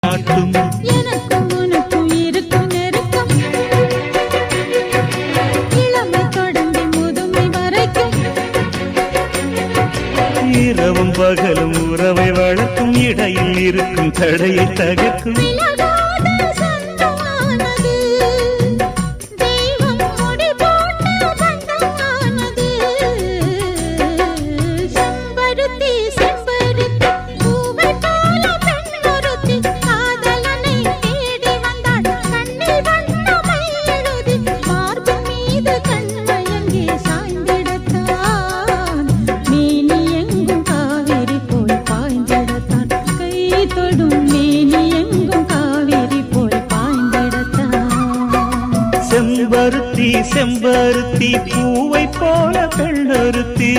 காட்டும். எனக்கும் உனக்கும் இருக்கும் நெருக்கம் இளமை தொடங்கி முதுமை வரைக்கும். இரவும் பகலும் உறவை வளர்க்கும் இடையில் இருக்கும் தடையை தகர்க்கும். செம்பருத்தி செம்பருத்தி பூவை போல பெண்ணொருத்தி